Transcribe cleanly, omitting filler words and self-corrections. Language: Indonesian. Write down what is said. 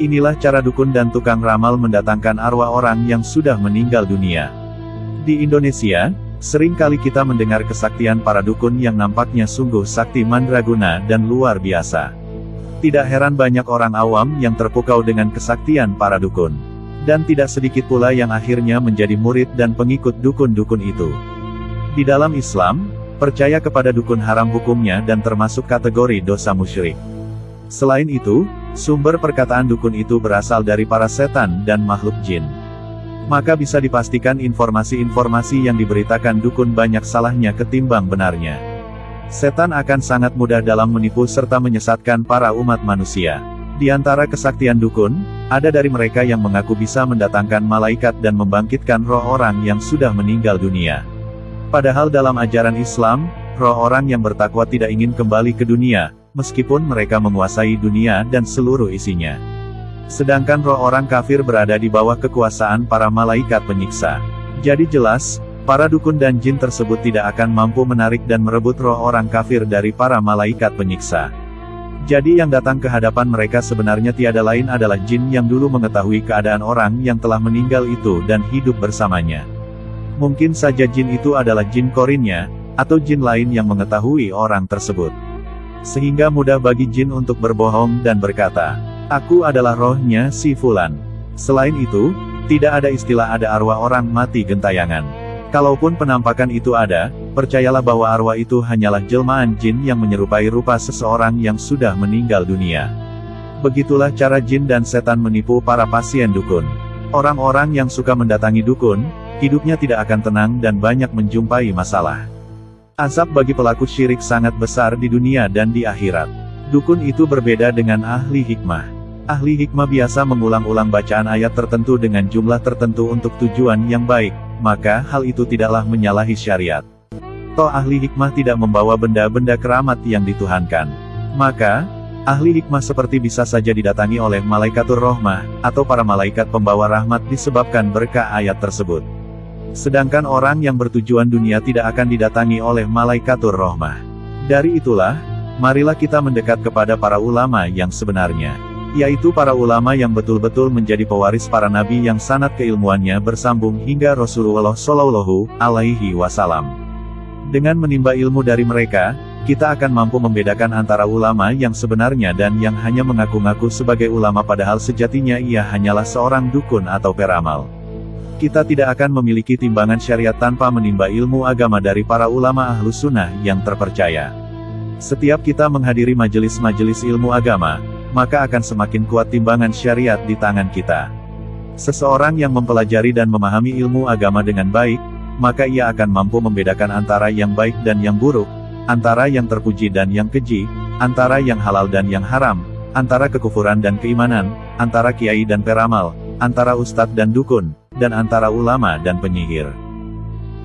Inilah cara dukun dan tukang ramal mendatangkan arwah orang yang sudah meninggal dunia. Di Indonesia, sering kali kita mendengar kesaktian para dukun yang nampaknya sungguh sakti mandraguna dan luar biasa. Tidak heran banyak orang awam yang terpukau dengan kesaktian para dukun. Dan tidak sedikit pula yang akhirnya menjadi murid dan pengikut dukun-dukun itu. Di dalam Islam, percaya kepada dukun haram hukumnya dan termasuk kategori dosa musyrik. Selain itu, sumber perkataan dukun itu berasal dari para setan dan makhluk jin. Maka bisa dipastikan informasi-informasi yang diberitakan dukun banyak salahnya ketimbang benarnya. Setan akan sangat mudah dalam menipu serta menyesatkan para umat manusia. Di antara kesaktian dukun, ada dari mereka yang mengaku bisa mendatangkan malaikat dan membangkitkan roh orang yang sudah meninggal dunia. Padahal dalam ajaran Islam, roh orang yang bertakwa tidak ingin kembali ke dunia, meskipun mereka menguasai dunia dan seluruh isinya. Sedangkan roh orang kafir berada di bawah kekuasaan para malaikat penyiksa. Jadi jelas, para dukun dan jin tersebut tidak akan mampu menarik dan merebut roh orang kafir dari para malaikat penyiksa. Jadi yang datang ke hadapan mereka sebenarnya tiada lain adalah jin yang dulu mengetahui keadaan orang yang telah meninggal itu dan hidup bersamanya. Mungkin saja jin itu adalah jin korinnya, atau jin lain yang mengetahui orang tersebut. Sehingga mudah bagi jin untuk berbohong dan berkata, "Aku adalah rohnya si Fulan." Selain itu, tidak ada istilah ada arwah orang mati gentayangan. Kalaupun penampakan itu ada, percayalah bahwa arwah itu hanyalah jelmaan jin yang menyerupai rupa seseorang yang sudah meninggal dunia. Begitulah cara jin dan setan menipu para pasien dukun. Orang-orang yang suka mendatangi dukun, hidupnya tidak akan tenang dan banyak menjumpai masalah. Azab bagi pelaku syirik sangat besar di dunia dan di akhirat. Dukun itu berbeda dengan ahli hikmah. Ahli hikmah biasa mengulang-ulang bacaan ayat tertentu dengan jumlah tertentu untuk tujuan yang baik, maka hal itu tidaklah menyalahi syariat. Toh ahli hikmah tidak membawa benda-benda keramat yang dituhankan. Maka, ahli hikmah seperti bisa saja didatangi oleh malaikatur rohmah, atau para malaikat pembawa rahmat disebabkan berkah ayat tersebut. Sedangkan orang yang bertujuan dunia tidak akan didatangi oleh malaikatur rohmah. Dari itulah, marilah kita mendekat kepada para ulama yang sebenarnya. Yaitu para ulama yang betul-betul menjadi pewaris para nabi yang sanad keilmuannya bersambung hingga Rasulullah Shallallahu Alaihi Wasallam. Dengan menimba ilmu dari mereka, kita akan mampu membedakan antara ulama yang sebenarnya dan yang hanya mengaku-ngaku sebagai ulama padahal sejatinya ia hanyalah seorang dukun atau peramal. Kita tidak akan memiliki timbangan syariat tanpa menimba ilmu agama dari para ulama ahlus sunnah yang terpercaya. Setiap kita menghadiri majelis-majelis ilmu agama, maka akan semakin kuat timbangan syariat di tangan kita. Seseorang yang mempelajari dan memahami ilmu agama dengan baik, maka ia akan mampu membedakan antara yang baik dan yang buruk, antara yang terpuji dan yang keji, antara yang halal dan yang haram, antara kekufuran dan keimanan, antara kiai dan peramal, antara ustadz dan dukun, dan antara ulama dan penyihir.